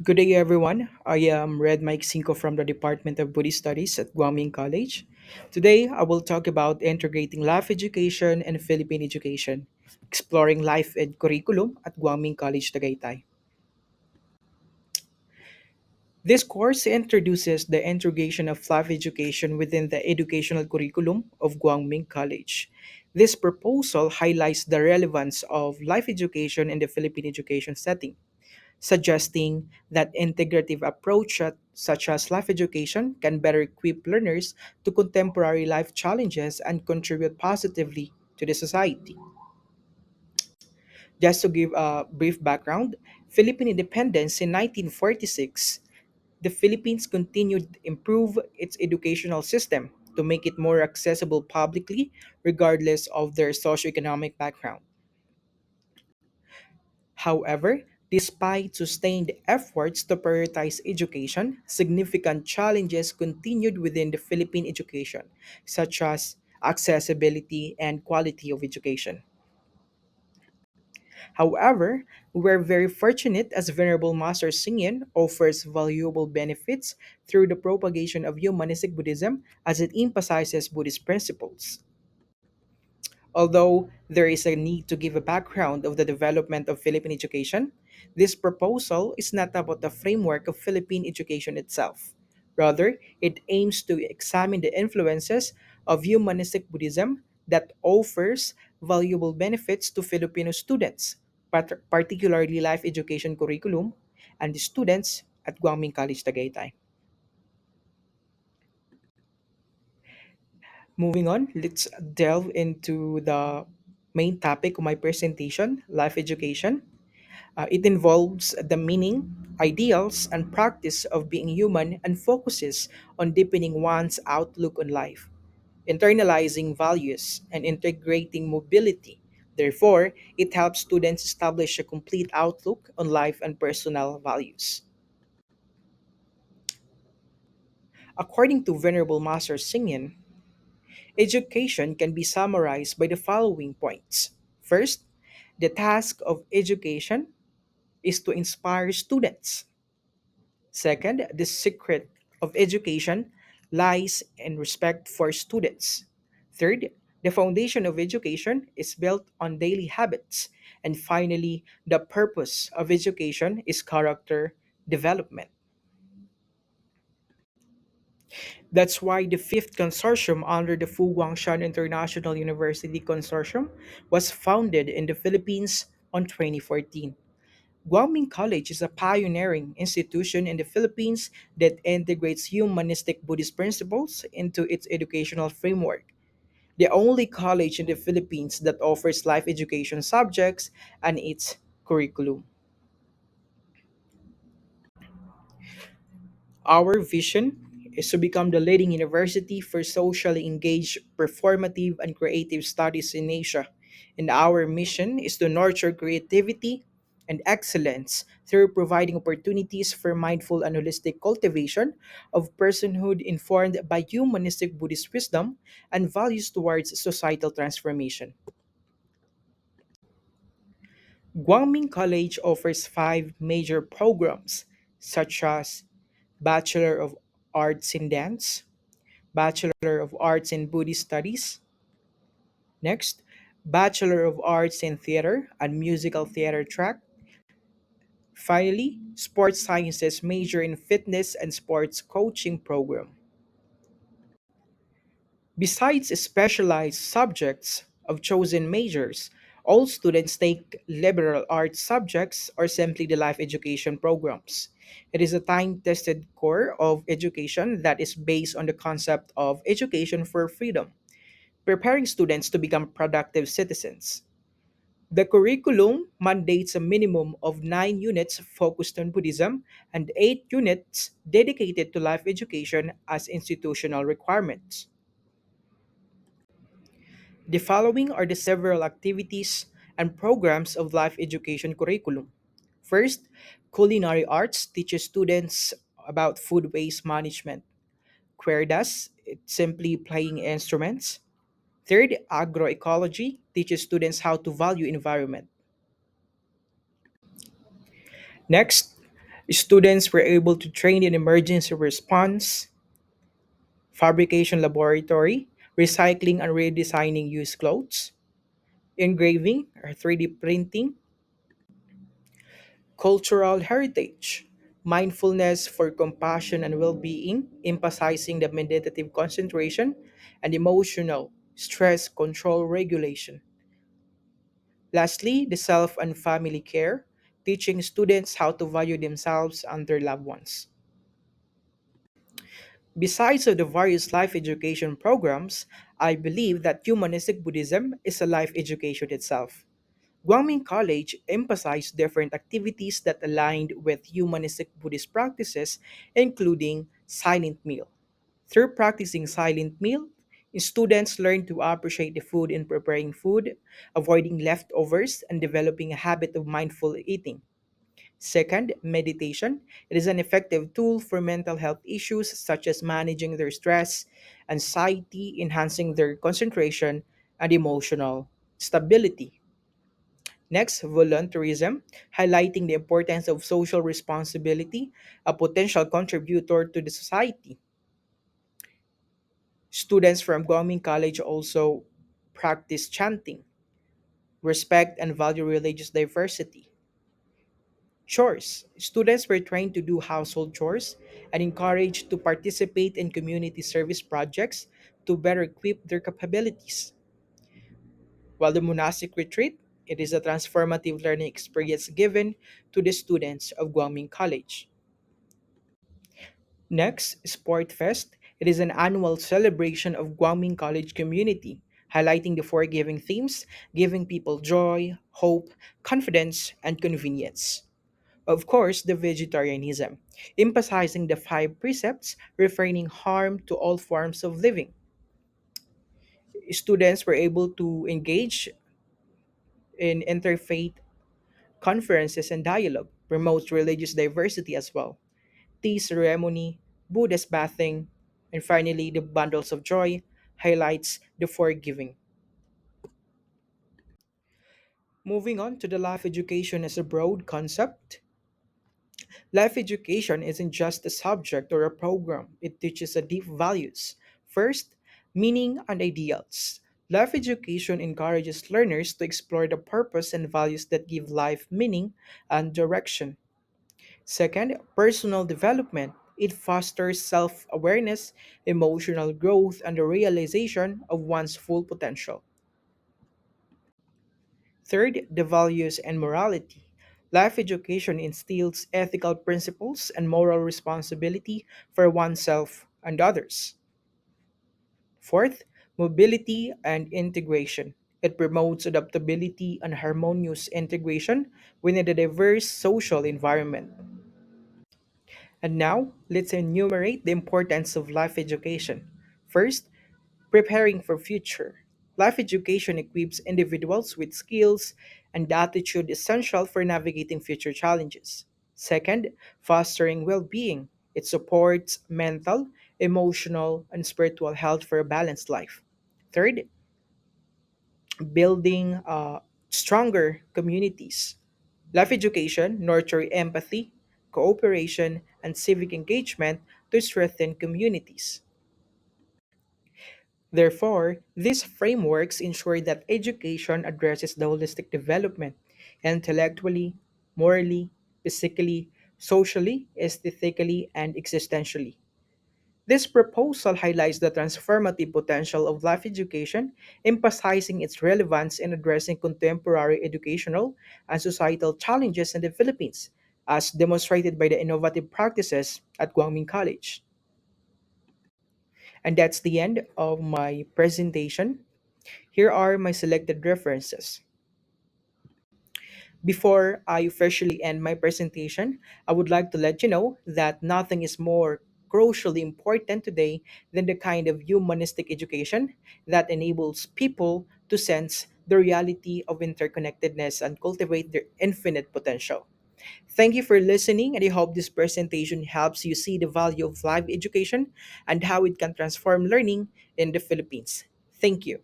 Good day, everyone. I am Red Mike Cinco from the Department of Buddhist Studies at Guangming College. Today, I will talk about integrating life education and Philippine education, exploring life ed curriculum at Guangming College, Tagaytay. This course introduces the integration of life education within the educational curriculum of Guangming College. This proposal highlights the relevance of life education in the Philippine education setting, suggesting that integrative approach such as life education can better equip learners to contemporary life challenges and contribute positively to the society. Just to give a brief background, Philippine independence in 1946, the Philippines continued to improve its educational system to make it more accessible publicly regardless of their socioeconomic background. However, despite sustained efforts to prioritize education, significant challenges continued within the Philippine education, such as accessibility and quality of education. However, we're very fortunate as Venerable Master Singyen offers valuable benefits through the propagation of humanistic Buddhism as it emphasizes Buddhist principles. Although there is a need to give a background of the development of Philippine education, this proposal is not about the framework of Philippine education itself. Rather, it aims to examine the influences of humanistic Buddhism that offers valuable benefits to Filipino students, particularly life education curriculum, and the students at Guangming College, Tagaytay. Moving on, let's delve into the main topic of my presentation, life education. It involves the meaning, ideals, and practice of being human and focuses on deepening one's outlook on life, internalizing values, and integrating mobility. Therefore, it helps students establish a complete outlook on life and personal values. According to Venerable Master Singyen, education can be summarized by the following points. First, the task of education is to inspire students. Second, the secret of education lies in respect for students. Third, the foundation of education is built on daily habits. And finally, the purpose of education is character development. That's why the fifth consortium under the Fu Guangshan International University Consortium was founded in the Philippines on 2014. Guangming College is a pioneering institution in the Philippines that integrates humanistic Buddhist principles into its educational framework. The only college in the Philippines that offers life education subjects and its curriculum. Our vision is to become the leading university for socially engaged, performative, and creative studies in Asia. And our mission is to nurture creativity and excellence through providing opportunities for mindful and holistic cultivation of personhood informed by humanistic Buddhist wisdom and values towards societal transformation. Guangming College offers five major programs, such as Bachelor of Arts in Dance, Bachelor of Arts in Buddhist Studies. Next, Bachelor of Arts in Theater and Musical Theater track. Finally, Sports Sciences major in Fitness and Sports Coaching program. Besides specialized subjects of chosen majors, all students take liberal arts subjects or simply the life education programs. It is a time tested core of education that is based on the concept of education for freedom, preparing students to become productive citizens. The curriculum mandates a minimum of 9 units focused on Buddhism and 8 units dedicated to life education as institutional requirements. The following are the several activities and programs of life education curriculum. First, culinary arts teaches students about food waste management. Cuerdas, it's simply playing instruments. Third, agroecology teaches students how to value environment. Next, Students were able to train in emergency response, fabrication laboratory, recycling and redesigning used clothes, engraving or 3D printing, cultural heritage, mindfulness for compassion and well being, emphasizing the meditative concentration, and emotional stress control regulation. Lastly, the self and family care, teaching students how to value themselves and their loved ones. Besides of the various life education programs, I believe that humanistic Buddhism is a life education itself. Guangming College emphasized different activities that aligned with humanistic Buddhist practices, including silent meal. Through practicing silent meal, students learn to appreciate the food in preparing food, avoiding leftovers, and developing a habit of mindful eating. Second, meditation. It is an effective tool for mental health issues such as managing their stress, anxiety, enhancing their concentration, and emotional stability. Next, volunteerism, highlighting the importance of social responsibility, a potential contributor to the society. Students from Guangming College also practice chanting, respect and value religious diversity. Chores. Students were trained to do household chores and encouraged to participate in community service projects to better equip their capabilities. While the monastic retreat, it is a transformative learning experience given to the students of Guangming College. Next, Sport Fest. It is an annual celebration of Guangming College community, highlighting the four giving themes, giving people joy, hope, confidence, and convenience. Of course, the vegetarianism, emphasizing the five precepts refraining harm to all forms of living. Students were able to engage in interfaith conferences and dialogue, promotes religious diversity as well. Tea ceremony, Buddhist bathing, and finally, the bundles of joy highlights the forgiving. Moving on to the life education as a broad concept, life education isn't just a subject or a program, it teaches a deep values. First, meaning and ideals. Life education encourages learners to explore the purpose and values that give life meaning and direction. Second, personal development. It fosters self awareness, emotional growth, and the realization of one's full potential. Third, the values and morality. Life education instills ethical principles and moral responsibility for oneself and others. Fourth, mobility and integration. It promotes adaptability and harmonious integration within a diverse social environment. And now, let's enumerate the importance of life education. First, preparing for future. Life education equips individuals with skills and attitude essential for navigating future challenges. Second, fostering well-being. It supports mental, emotional, and spiritual health for a balanced life. Third, building stronger communities. Life education nurture empathy, cooperation, and civic engagement to strengthen communities. Therefore, these frameworks ensure that education addresses the holistic development intellectually, morally, physically, socially, aesthetically, and existentially. This proposal highlights the transformative potential of life education, emphasizing its relevance in addressing contemporary educational and societal challenges in the Philippines, as demonstrated by the innovative practices at Guangming College. And that's the end of my presentation. Here are my selected references. Before I officially end my presentation, I would like to let you know that nothing is more crucially important today than the kind of humanistic education that enables people to sense the reality of interconnectedness and cultivate their infinite potential. Thank you for listening, and I hope this presentation helps you see the value of live education and how it can transform learning in the Philippines. Thank you.